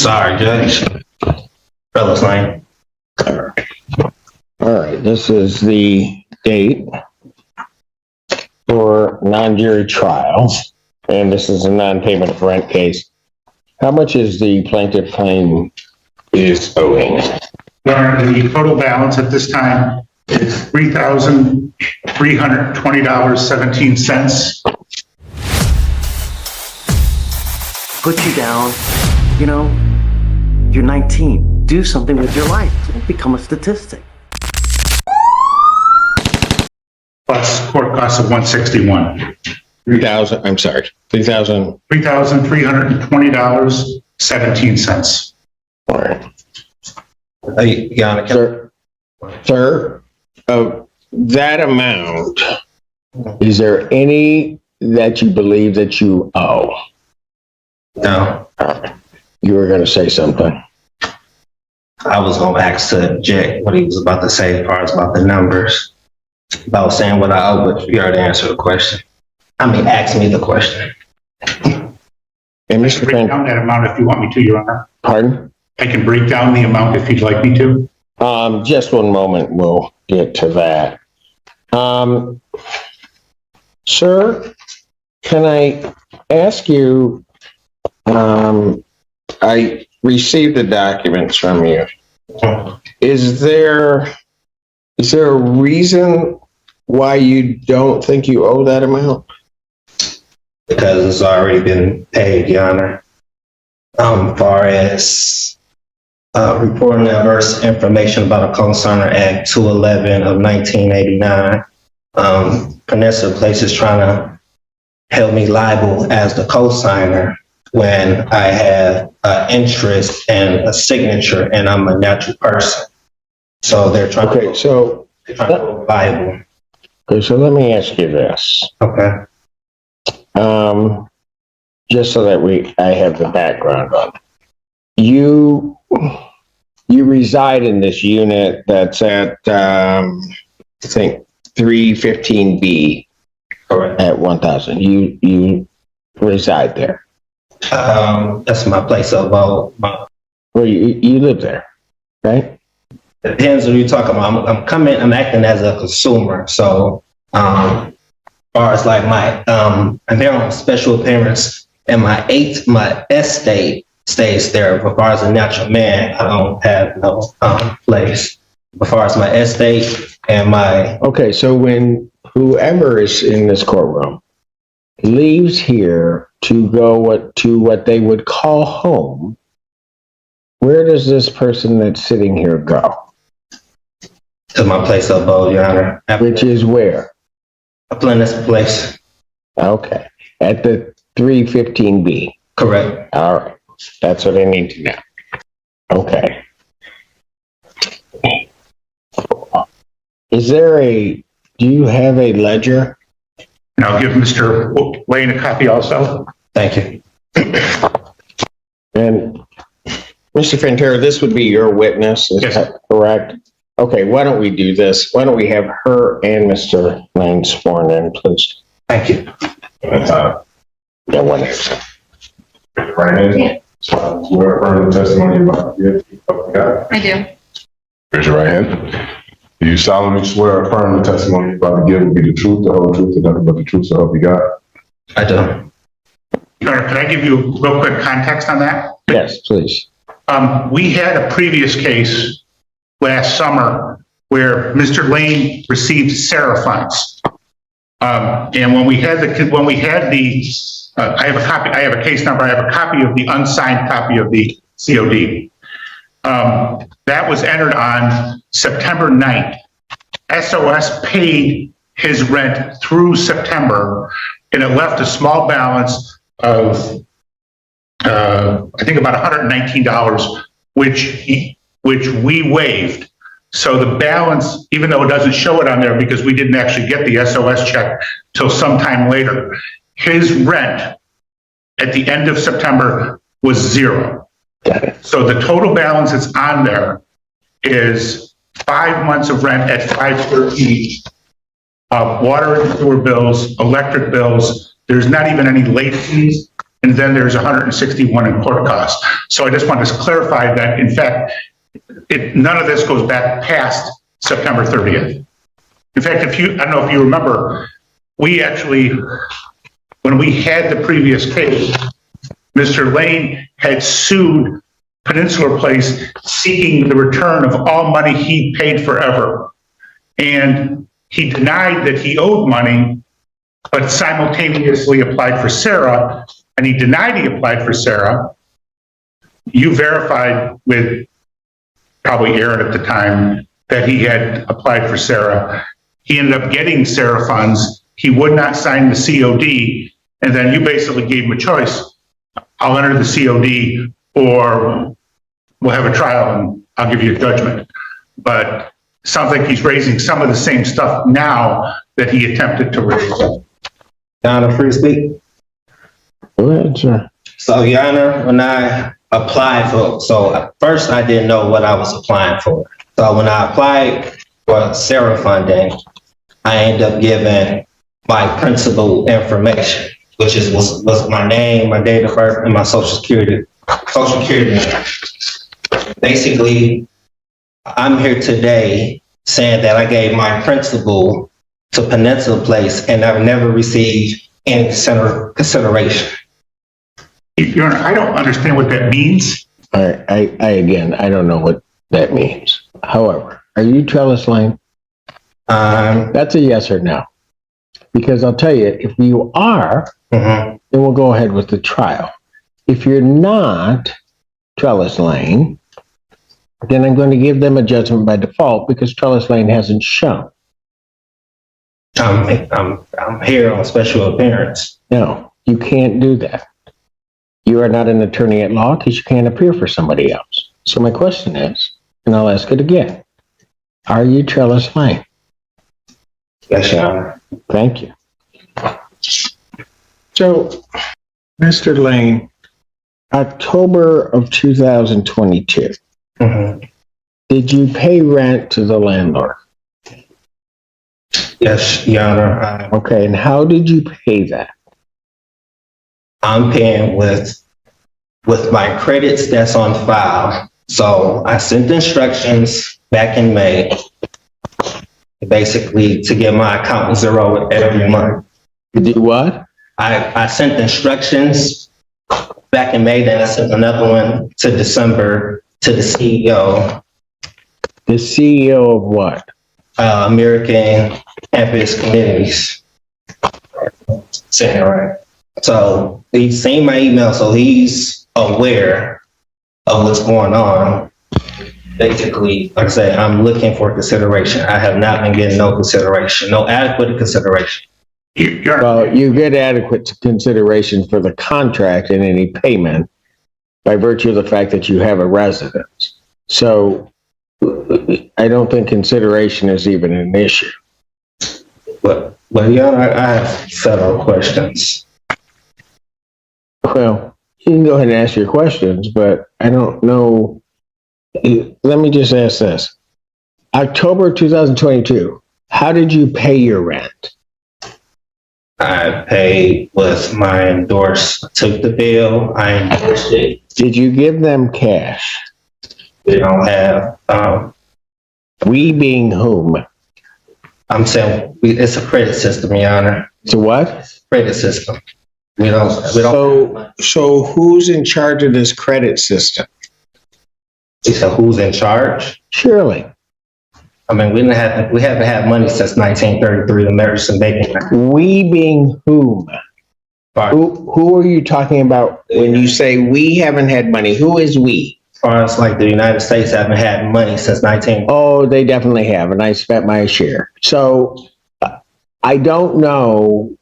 Sorry, Judge. Fellas Lane. All right, this is the date for non-jury trial, and this is a non-payment of rent case. How much is the plaintiff claim is owing? The total balance at this time is $3,320.17. Put you down, you know, you're 19. Do something with your life. Don't become a statistic. Plus court costs of $161. $3,320.17. All right. Your Honor, Sir, of that amount, is there any that you believe that you owe? no. You were going to say something. I was going to ask to Jack what he was about to say as far as about the numbers. About saying what I owe, but you already answered the question. Ask me the question. And Mr. Break Fenn, down that amount if you want me to, Your Honor. pardon? I can break down the amount if you'd like me to. Just one moment, we'll get to that. Sir, can I ask you, I received the documents from you. Is there a reason why you don't think you owe that amount? Because it's already been paid, Your Honor. Far as reporting adverse information about a co-signer Act 211 of 1989. Peninsula Place is trying to held me liable as the co-signer when I have an interest and a signature and I'm a natural person. So they're trying to hold liable. Okay, so let me ask you this. Okay. Just so that I have the background on it. You reside in this unit that's at, I think 315B. Correct. At 1000. You reside there. That's my place of Well, you live there, right? Depends what you're talking about. I'm acting as a consumer. So, as far as like my, I'm there on special appearance, and my estate stays there. But as far as a natural man, I don't have no place. As far as my estate and my. Okay, so when whoever is in this courtroom leaves here to go to what they would call home, where does this person that's sitting here go? To my place of abode, Your Honor. Which is where? A Peninsula Place. Okay, at the 315B. Correct. All right, that's what I need to know. Okay. Do you have a ledger? And I'll give Mr. Lane a copy also. Thank you. And Mr. Fantera, this would be your witness, is Yes. that correct? Okay, why don't we do this? Why don't we have her and Mr. Lane sworn in, please? Thank you. Yeah, one second. Right. So, swear affirm the testimony you're about to give. Okay. I do. Raise your right hand. Do you solemnly swear or affirm the testimony you're about to give will be the truth, the whole truth, and nothing but the truth, so help you God? I do. Your Honor, can I give you real quick context on that? Yes, please. We had a previous case last summer where Mr. Lane received Sarah funds. And when we had the, I have a copy, I have a case number, I have a copy of the unsigned copy of the COD. That was entered on September 9th. SOS paid his rent through September, and it left a small balance of, I think about $119, which we waived. So the balance, even though it doesn't show it on there because we didn't actually get the SOS check till sometime later, his rent at the end of September was $0. So the total balance that's on there is 5 months of rent at $513, water and sewer bills, electric bills. There's not even any late fees. and then there's 161 in court costs. So I just want to clarify that, in fact, none of this goes back past September 30th. In fact, I don't know if you remember, we actually, when we had the previous case, Mr. Lane had sued Peninsula Place seeking the return of all money he paid forever. And he denied that he owed money, but simultaneously applied for Sarah, and he denied he applied for Sarah. You verified with probably Aaron at the time that he had applied for Sarah. He ended up getting Sarah funds. He would not sign the COD, and then you basically gave him a choice. I'll enter the COD, or we'll have a trial and I'll give you a judgment. But it sounds like he's raising some of the same stuff now that he attempted to raise. Your Honor, free to speak? Go ahead, sir. So, Your Honor, when I applied so first I didn't know what I was applying for. So when I applied for Sarah funding, I ended up giving my principal information, which was my name, my date of birth, and my social security number. Basically, I'm here today saying that I gave my principal to Peninsula Place and I've never received any consideration. Your Honor, I don't understand what that means. I don't know what that means. However, are you Trellis Lane? That's a yes or no. Because I'll tell you, if you are, then we'll go ahead with the trial. If you're not Trellis Lane, then I'm going to give them a judgment by default because Trellis Lane hasn't shown. I'm here on special appearance. No, you can't do that. You are not an attorney at law because you can't appear for somebody else. So my question is, and I'll ask it again, are you Trellis Lane? Yes, Your Honor. Thank you. So, Mr. Lane, October of 2022, did you pay rent to the landlord? Yes, Your Honor. Okay, and how did you pay that? I'm paying with my credits that's on file. So I sent instructions back in May, basically to get my account zero every month. You did what? I sent instructions back in May, then I sent another one to December to the CEO. The CEO of what? American Campus Communities. Saying it right. So he's seen my email, so he's aware of what's going on. Basically, like I said, I'm looking for consideration. I have not been getting no consideration, no adequate consideration. Well, you get adequate consideration for the contract and any payment by virtue of the fact that you have a residence. So I don't think consideration is even an issue. But yeah, I have several questions. Well, you can go ahead and ask your questions, but I don't know. Let me just ask this. October 2022, how did you pay your rent? I paid with my took the bill, I endorsed it. Did you give them cash? We don't have, We being whom? I'm saying it's a credit system, Your Honor. It's a what? Credit system. We don't. So who's in charge of this credit system? So who's in charge? Surely. I mean, we haven't had money since 1933, the American Bacon. We being whom? Who are you talking about when you say we haven't had money? Who is we? As far as like the United States haven't had money since 19. Oh, they definitely have, and I spent my share. So I don't know.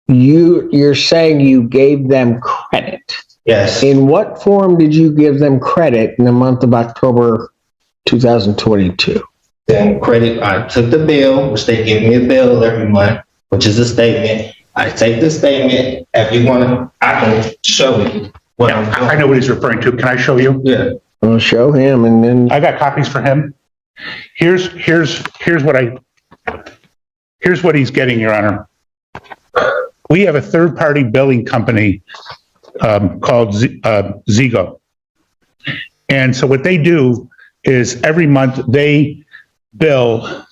You're saying you gave them credit. Yes. In what form did you give them credit in the month of October 2022? Then credit, I took the bill, which they give me a bill every month, which is a statement. I take the statement. If you want to, I can show you what I'm doing. I know what he's referring to. Can I show you? Yeah. Well, show him, and then I got copies for him. Here's what he's getting, Your Honor. we have a third-party billing company called Zigo. And so what they do is every month they bill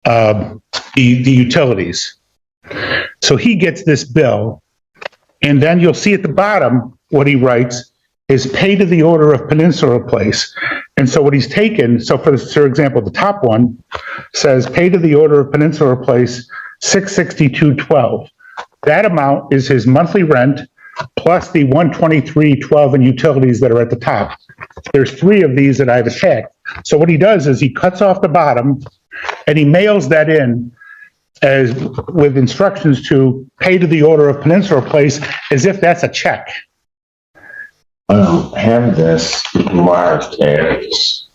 the utilities. So he gets this bill, and then you'll see at the bottom what he writes is pay to the order of Peninsula Place. And so what he's taken, so for example, the top one says pay to the order of Peninsula Place, $662.12. That amount is his monthly rent plus the $123.12 in utilities that are at the top. There's 3 of these that I've attacked. So what he does is he cuts off the bottom and he mails that in as with instructions to pay to the order of Peninsula Place as if that's a check. Have this marked as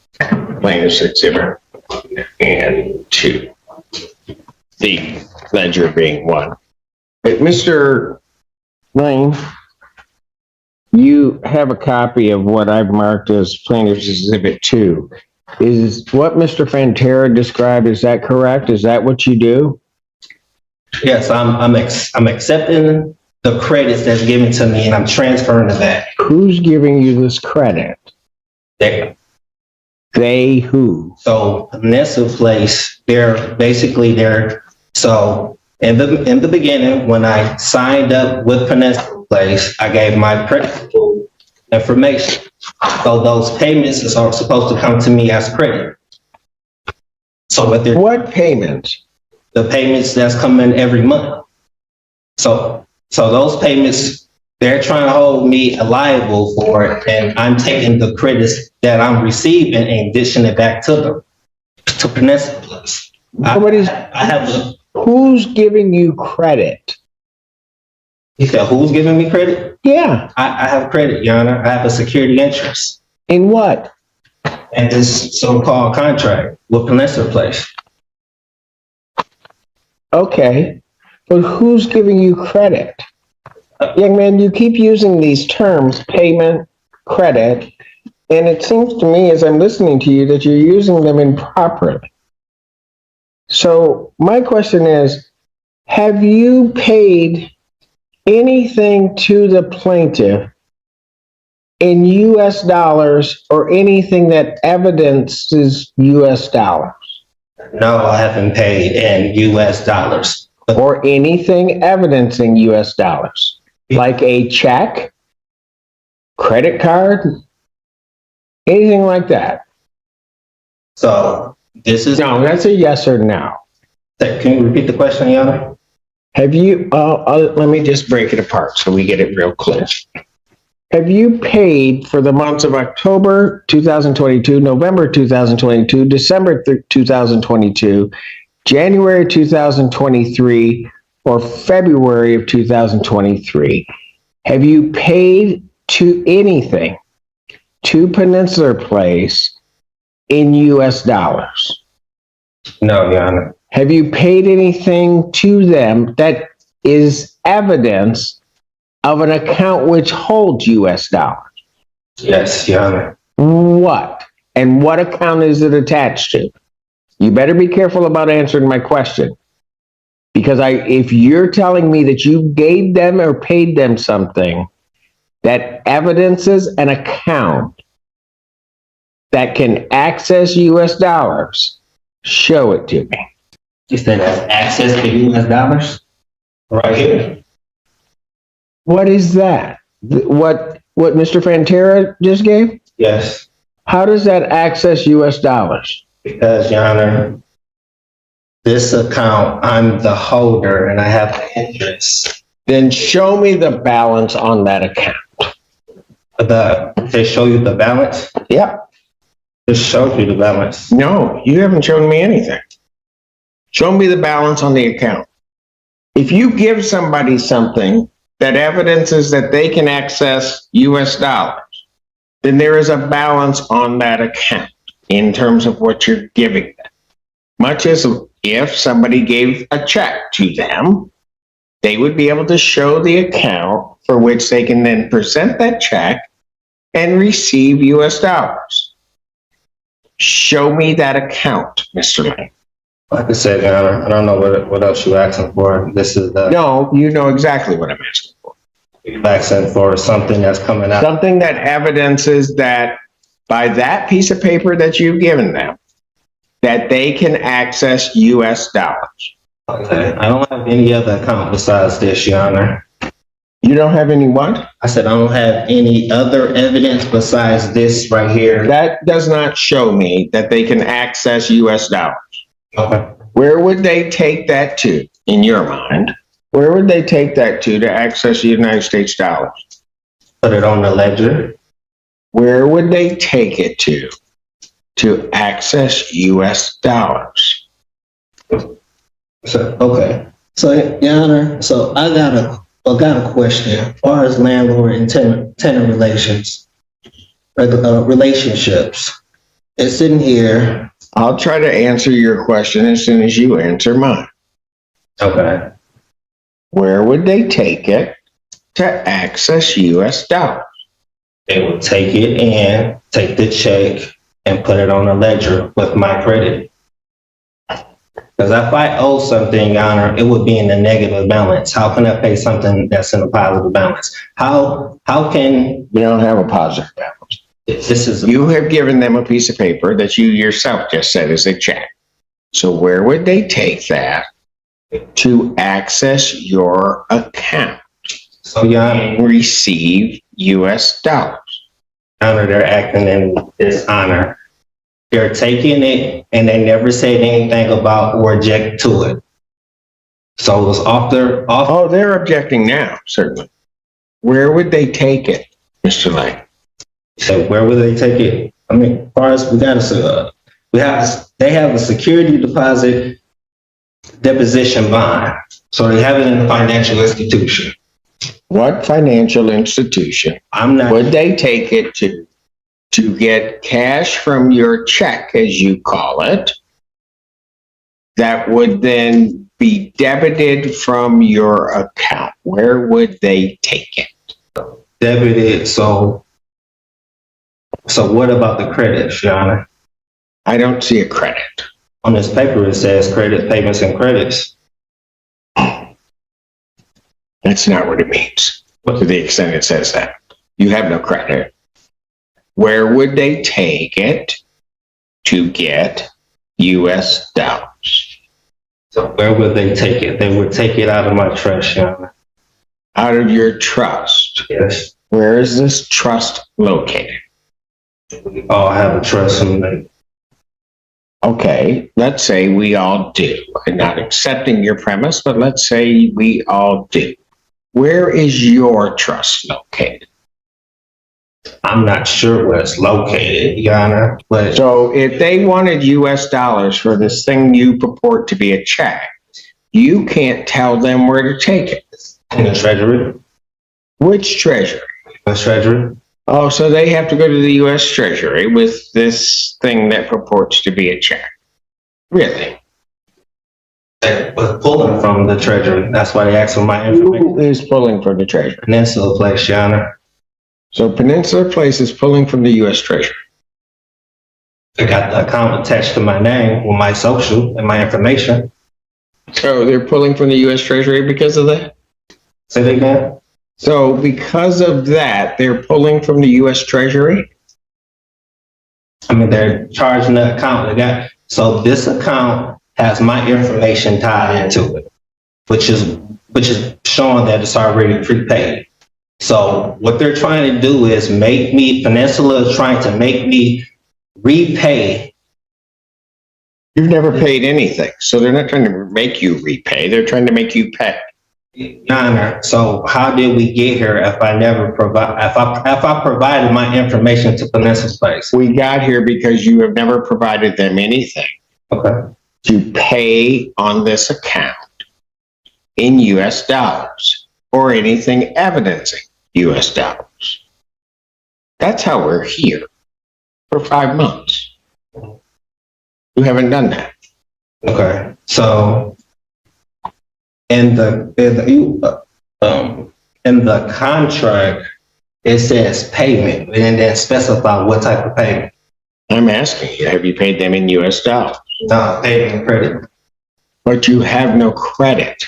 plaintiff's exhibit and 2. The ledger being 1. But Mr. Lane, you have a copy of what I've marked as plaintiff's exhibit 2. Is what Mr. Fantera described, is that correct? Is that what you do? Yes, I'm accepting the credits that's given to me and I'm transferring it back. Who's giving you this credit? They who? So Peninsula Place, so in the beginning, when I signed up with Peninsula Place, I gave my principal information. So those payments are supposed to come to me as credit. So what payments? The payments that's coming every month. So those payments, they're trying to hold me liable for it, and I'm taking the credits that I'm receiving and dishing it back to Peninsula Place. Who's giving you credit? You said who's giving me credit? Yeah. I have credit, Your Honor. I have a security interest. In what? And this so-called contract with Peninsula Place. Okay, but who's giving you credit? Young man, you keep using these terms, payment, credit, and it seems to me as I'm listening to you that you're using them improperly. So my question is, have you paid anything to the plaintiff in US dollars or anything that evidences US dollars? No, I haven't paid in US dollars. Or anything evidencing US dollars, like a check, credit card, anything like that. So this is... No, that's a yes or no. Can you repeat the question, Your Honor? Have you, let me just break it apart so we get it real clear. Have you paid for the months of October 2022, November 2022, December 2022, January 2023, or February of 2023? Have you paid to anything to Peninsula Place in US dollars? No, Your Honor. Have you paid anything to them that is evidence of an account which holds US dollars? Yes, Your Honor. What? And what account is it attached to? You better be careful about answering my question. Because if you're telling me that you gave them or paid them something that evidences an account that can access US dollars, show it to me. You said that's access to US dollars? Right here. What is that? What Mr. Fantera just gave? Yes. How does that access US dollars? Because, Your Honor, this account, I'm the holder and I have the interest. Then show me the balance on that account. They show you the balance? Yep. Just showed you the balance. No, you haven't shown me anything. Show me the balance on the account. If you give somebody something that evidences that they can access US dollars, then there is a balance on that account in terms of what you're giving them. Much as if somebody gave a check to them, they would be able to show the account for which they can then present that check and receive US dollars. Show me that account, Mr. Lane. Like I said, Your Honor, I don't know what else you're asking for. This is No, you know exactly what I'm asking for. you're asking for something that's coming out. Something that evidences that by that piece of paper that you've given them, that they can access US dollars. Okay. I don't have any other account besides this, Your Honor. You don't have any what? I said I don't have any other evidence besides this right here. That does not show me that they can access US dollars. Okay. Where would they take that to, in your mind? Where would they take that to access the United States dollars? Put it on the ledger. Where would they take it to access US dollars? So, okay. So, Your Honor, so I got a question as far as landlord and tenant relations, relationships. It's in here. I'll try to answer your question as soon as you answer mine. Okay. Where would they take it to access US dollars? They will take it and take the check and put it on a ledger with my credit. Because if I owe something, Your Honor, it would be in the negative balance. How can I pay something that's in a positive balance? How can You don't have a positive balance. this is You have given them a piece of paper that you yourself just said is a check. So where would they take that to access your account so, Your Honor, and receive US dollars? they're acting in dishonor. They're taking it and they never said anything about or object to it. So it was off. Oh, they're objecting now, certainly. Where would they take it, Mr. Lane? So where would they take it? I mean, as far as they have a security deposit deposition bond. So they have it in a financial institution. What financial institution I'm not. would they take it to get cash from your check, as you call it, that would then be debited from your account? Where would they take it? Debited. So what about the credits, Your Honor? I don't see a credit. On this paper, it says credit, payments, and credits. That's not what it means, to the extent it says that. You have no credit. Where would they take it to get US dollars? So where would they take it? They would take it out of my trust, Your Honor. Out of your trust. Yes. Where is this trust located? We all have a trust in them. Okay, let's say we all do. I'm not accepting your premise, but let's say we all do. Where is your trust located? I'm not sure where it's located, Your Honor, but So if they wanted US dollars for this thing you purport to be a check, you can't tell them where to take it. in the Treasury, Which treasury? the Treasury, Oh, so they have to go to the US Treasury with this thing that purports to be a check. Really? they was pulling from the Treasury. That's why they asked for my information. Who is pulling from the Treasury? Peninsula Place, Your Honor. So Peninsula Place is pulling from the US Treasury. They got the account attached to my name with my social and my information. So they're pulling from the US Treasury because of that? Say it again. So because of that, they're pulling from the US Treasury? I mean, they're charging the account. So this account has my information tied into it, which is showing that it's already prepaid. So what they're trying to do is Peninsula is trying to make me repay. You've never paid anything. So they're not trying to make you repay. They're trying to make you pay. Your Honor, so how did we get here if I never if I provided my information to Peninsula Place? We got here because you have never provided them anything Okay. to pay on this account in US dollars or anything evidencing US dollars. That's how we're here for 5 months. You haven't done that. Okay. So in the contract, it says payment and then specify what type of payment. I'm asking you, have you paid them in US dollars? No, payment credit. but you have no credit.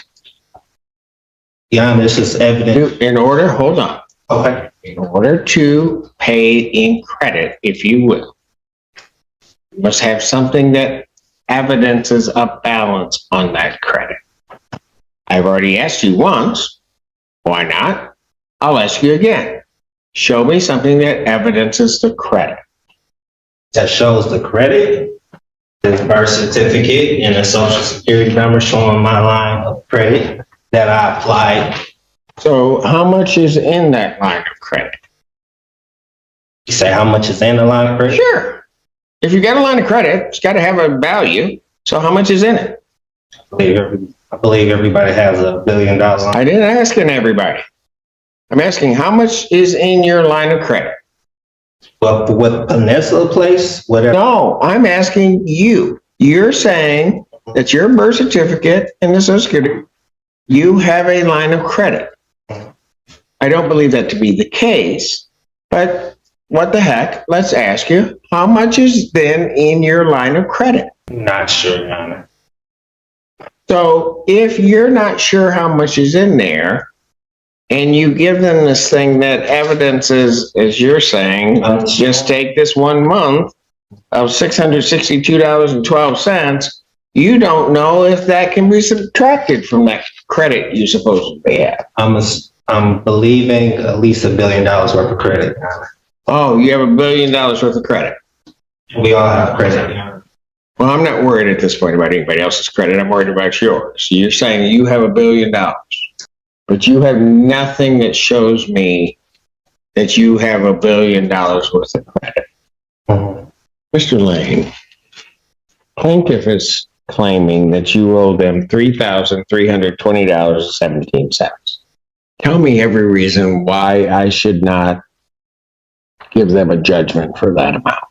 Your Honor, this is evident. Hold on. Okay. In order to pay in credit, if you will, you must have something that evidences a balance on that credit. I've already asked you once. Why not? I'll ask you again. Show me something that evidences the credit. That shows the credit, the birth certificate, and the social security number showing my line of credit that I applied. So how much is in that line of credit? You say how much is in the line of credit? Sure. If you got a line of credit, it's got to have a value. So how much is in it? I believe everybody has $1 billion line. I didn't ask everybody. I'm asking how much is in your line of credit? But with Peninsula Place, whatever. No, I'm asking you. You're saying that your birth certificate and the social security, you have a line of credit. I don't believe that to be the case, but what the heck? Let's ask you, how much is then in your line of credit? Not sure, Your Honor. So if you're not sure how much is in there, and you give them this thing that evidences, as you're saying, just take this 1 month of $662.12, you don't know if that can be subtracted from that credit you supposedly have. I'm believing at least $1 billion worth of credit, Your Honor. Oh, you have $1 billion worth of credit. We all have credit, Your Honor. Well, I'm not worried at this point about anybody else's credit. I'm worried about yours. So you're saying you have $1 billion, but you have nothing that shows me that you have $1 billion worth of credit. Mhm. Mr. Lane, plaintiff is claiming that you owe them $3,320.17. Tell me every reason why I should not give them a judgment for that amount.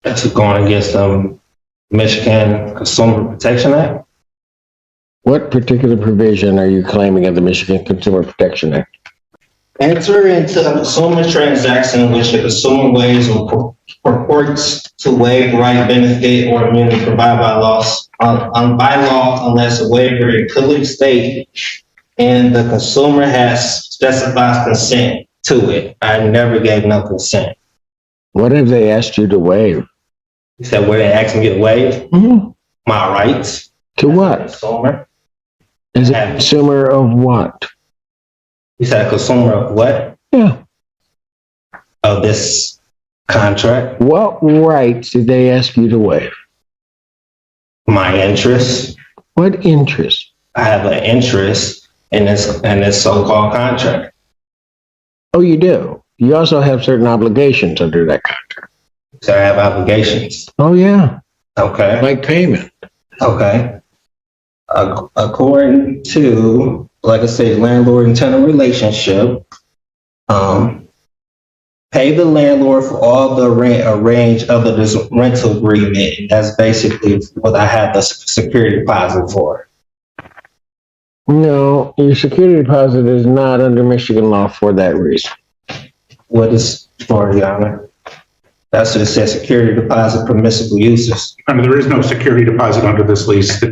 That's going against the Michigan Consumer Protection Act. What particular provision are you claiming of the Michigan Consumer Protection Act? Enter into a consumer transaction in which the consumer waives or purports to waive right, benefit, or immunity provided by law, unless a waiver in clearly state and the consumer has specified consent to it. I never gave no consent. What have they asked you to waive? You said, where they asked me to waive my rights. To what? Consumer. Is a consumer of what? You said a consumer of what? Yeah. Of this contract. What rights did they ask you to waive? My interest. What interest? I have an interest in this so-called contract. Oh, you do? You also have certain obligations under that contract. So I have obligations. Oh, yeah. Okay. Like payment. Okay. According to, like I said, landlord and tenant relationship, pay the landlord for all the rent arranged under this rental agreement. That's basically what I have the security deposit for. No, your security deposit is not under Michigan law for that reason. What is for, Your Honor? That's what it says, security deposit permissible uses. I mean, there is no security deposit under this lease.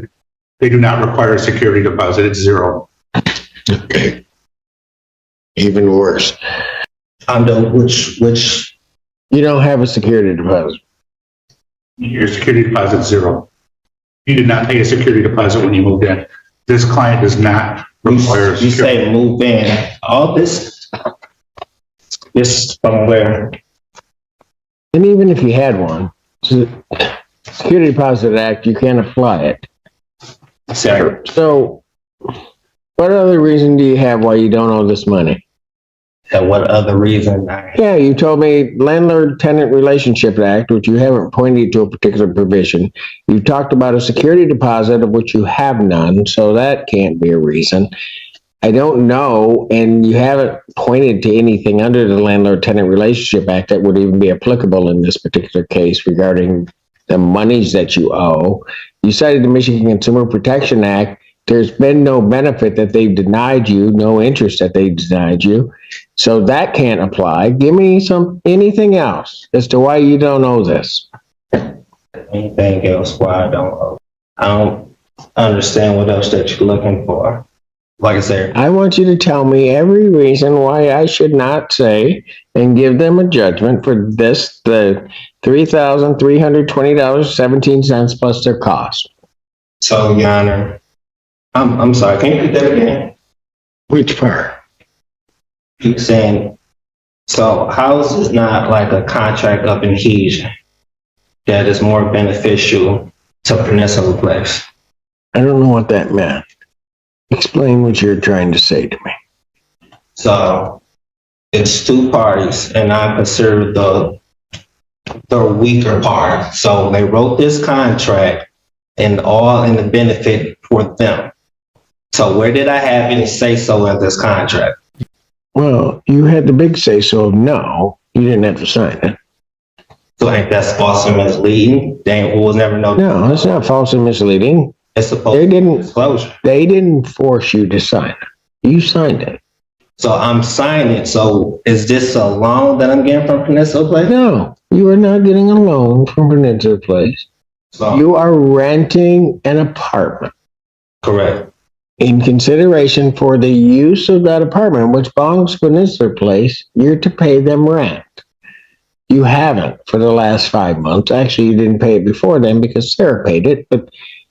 They do not require a security deposit. It's zero. Okay. Even worse. Under which You don't have a security deposit. Your security deposit is zero. You did not pay a security deposit when you moved in. This client does not require a you security. say move in. All this from where? And even if you had one, Security Deposit Act, you can't apply it. Sorry. So, what other reason do you have why you don't owe this money? And what other reason? Yeah, you told me Landlord-Tenant Relationship Act, which you haven't pointed to a particular provision. You talked about a security deposit of which you have none, so that can't be a reason. I don't know, and you haven't pointed to anything under the Landlord-Tenant Relationship Act that would even be applicable in this particular case regarding the monies that you owe. You cited the Michigan Consumer Protection Act. There's been no benefit that they've denied you, no interest that they've denied you. So that can't apply. Give me anything else as to why you don't owe this. Anything else why I don't owe? understand what else that you're looking for. Like I said, I want you to tell me every reason why I should not say and give them a judgment for this, the $3,320.17 plus their cost. so Your Honor, I'm sorry, can you repeat that again? Which part? You're saying, so how is this not like a contract of adhesion that is more beneficial to Peninsula Place? I don't know what that meant. Explain what you're trying to say to me. So it's two parties, and I consider the weaker part. So they wrote this contract and all in the benefit for them. So where did I have any say so in this contract? Well, you had the big say so of no, you didn't have to sign it. So I think that's false and misleading. They will never know. No, it's not false and misleading. It's supposed They to be didn't, disclosure. they didn't force you to sign it. You signed it. So I'm signing. So is this a loan that I'm getting from Peninsula Place? No, you are not getting a loan from Peninsula Place. So, You are renting an apartment. correct. In consideration for the use of that apartment, which belongs to Peninsula Place, you're to pay them rent. You haven't for the last 5 months. Actually, you didn't pay it before then because Sarah paid it, but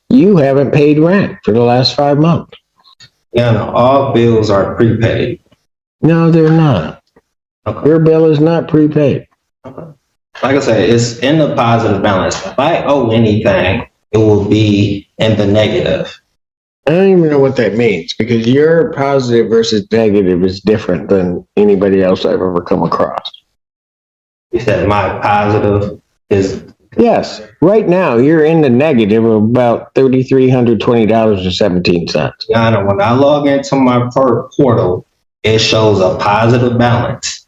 you haven't paid rent for the last 5 months. Yeah, no, all bills are prepaid. No, they're not. Okay. Your bill is not prepaid. Like I said, it's in the positive balance. If I owe anything, it will be in the negative. I don't even know what that means because your positive versus negative is different than anybody else I've ever come across. You said my positive is, Yes, right now you're in the negative of about $3,320.17. Your Honor, when I log into my portal, it shows a positive balance.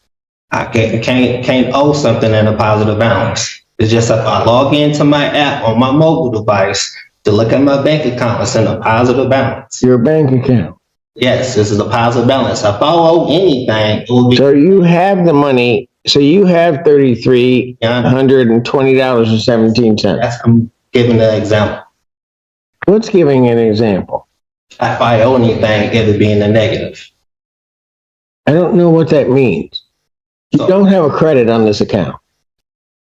I can't owe something in a positive balance. It's just if I log into my app on my mobile device to look at my bank account, it's in a positive balance. Your bank account. Yes, this is a positive balance. If I owe anything, it will be. So you have the money. So you have $3,320.17. I'm giving an example. What's giving an example? If I owe anything, it would be in the negative. I don't know what that means. You don't have a credit on this account.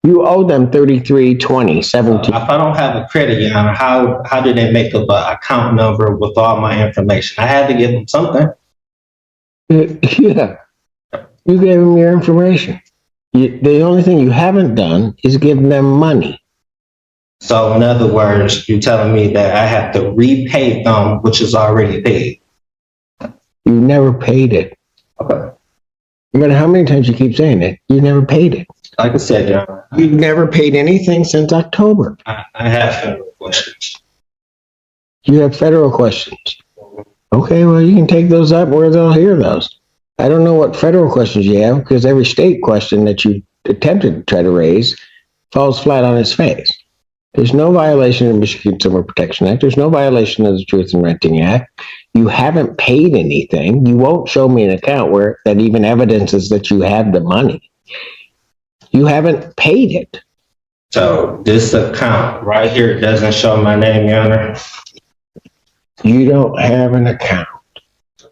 You owe them $33.20.17. If I don't have a credit, Your Honor, how do they make up an account number with all my information? I had to give them something. Yeah, you gave them your information. The only thing you haven't done is give them money. So in other words, you're telling me that I have to repay them, which is already paid. You never paid it. Okay. No matter how many times you keep saying it, you never paid it. Like I said, Your Honor, You've never paid anything since October. I have federal questions. You have federal questions. Okay, well, you can take those up where they'll hear those. I don't know what federal questions you have because every state question that you attempted to try to raise falls flat on its face. There's no violation of the Michigan Consumer Protection Act. There's no violation of the Truth in Renting Act. You haven't paid anything. You won't show me an account where that even evidences that you have the money. You haven't paid it. So this account right here doesn't show my name, Your Honor. You don't have an account.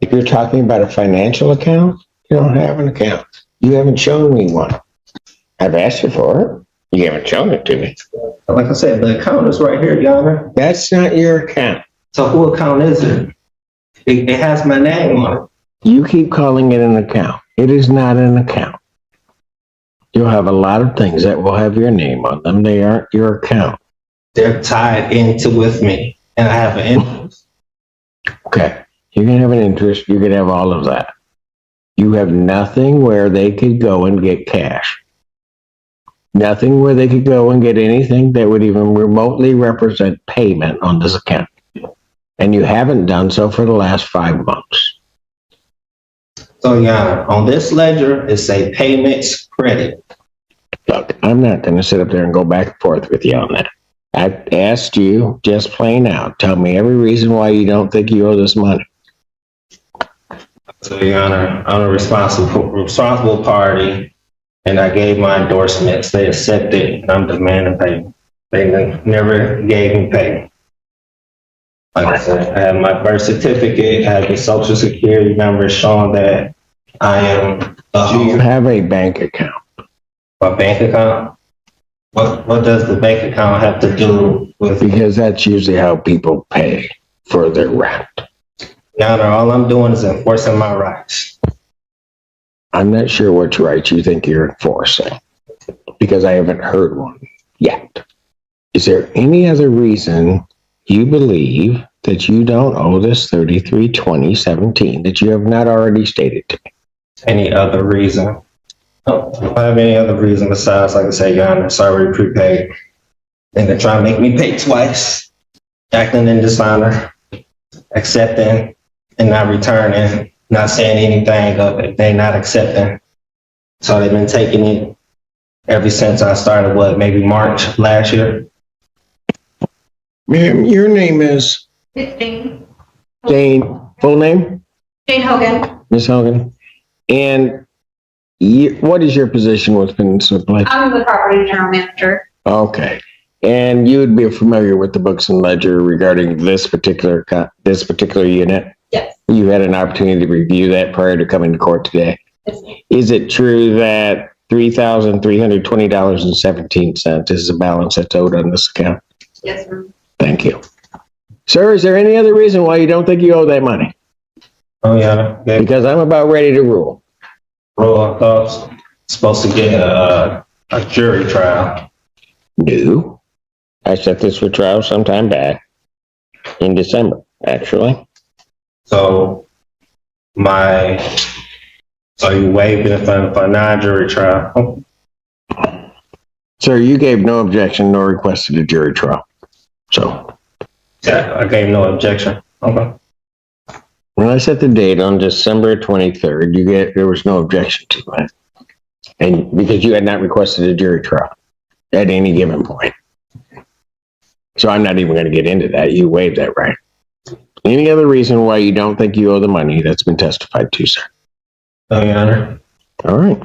If you're talking about a financial account, you don't have an account. You haven't shown me one. I've asked you for it. You haven't shown it to me. Like I said, the account is right here, Your Honor. That's not your account. So who account is it? It has my name on it. You keep calling it an account. It is not an account. You'll have a lot of things that will have your name on them. They aren't your account. They're tied into with me, and I have an interest. Okay. You can have an interest. You can have all of that. You have nothing where they could go and get cash. Nothing where they could go and get anything that would even remotely represent payment on this account. And you haven't done so for the last 5 months. So, Your Honor, on this ledger, it say payments credit. Look, I'm not going to sit up there and go back and forth with you on that. I asked you just plain out. Tell me every reason why you don't think you owe this money. So, Your Honor, I'm a responsible party, and I gave my endorsements. They accepted, and I'm demanding payment. They never gave me payment. Like I said, I have my birth certificate, I have the social security number showing that I am the Do you home. have a bank account? My bank account? What does the bank account have to do with, Because that's usually how people pay for their rent. Your Honor, all I'm doing is enforcing my rights. I'm not sure which rights you think you're enforcing, because I haven't heard one yet. Is there any other reason you believe that you don't owe this 332017 that you have not already stated to me? Any other reason? No, I don't have any other reason besides, like I said, Your Honor, it's already prepaid. And they're trying to make me pay twice, acting in dishonor, accepting and not returning, not saying anything of it. They're not accepting. So they've been taking it ever since I started, maybe March last year? Ma'am, your name is It's Jane. Jane, full name? Jane Hogan. Ms. Hogan? And what is your position with Peninsula Place? I'm the property general manager. Okay. And you would be familiar with the books and ledger regarding this particular unit? Yes. You had an opportunity to review that prior to coming to court today. Yes. Is it true that $3,320.17 is the balance that's owed on this account? Yes, sir. Thank you. Sir, is there any other reason why you don't think you owe that money? Oh, yeah. Because I'm about ready to rule. Bro, I thought I was supposed to get a jury trial. No. I set this for trial sometime back in December, actually. So you waived it for a non-jury trial? Sir, you gave no objection nor requested a jury trial. So Yeah, I gave no objection. Okay. when I set the date on December 23rd, there was no objection to it. And because you had not requested a jury trial at any given point. So I'm not even going to get into that. You waived that right. Any other reason why you don't think you owe the money that's been testified to, sir? No, Your Honor. All right.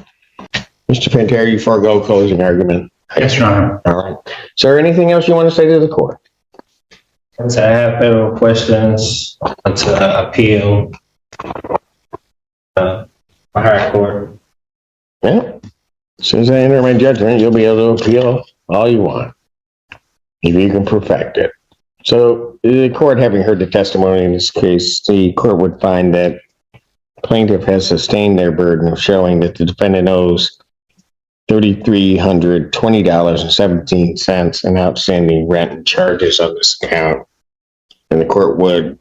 Mr. Pantera, you forego closing argument. Yes, Your Honor. All right. Sir, anything else you want to say to the court? So I have federal questions to appeal for higher court. Yeah. As soon as I enter my judgment, you'll be able to appeal all you want, if you can perfect it. So the court, having heard the testimony in this case, the court would find that plaintiff has sustained their burden of showing that the defendant owes $3,320.17 in outstanding rent and charges on this account. And the court would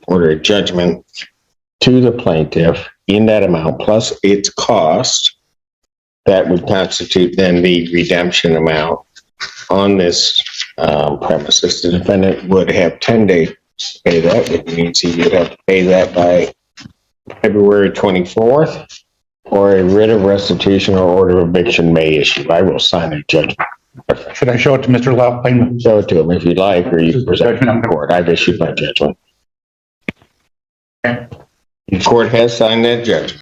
order a judgment to the plaintiff in that amount, plus its cost. That would constitute then the redemption amount on this premises. The defendant would have 10 days to pay that, which means he would have to pay that by February 24th, or a writ of restitution or order of eviction may issue. I will sign a judgment. Should I show it to Mr. Loughlin? Show it to him if you'd like, or you can present it to Judgment. the court. I've issued my judgment. Okay. The court has signed that judgment.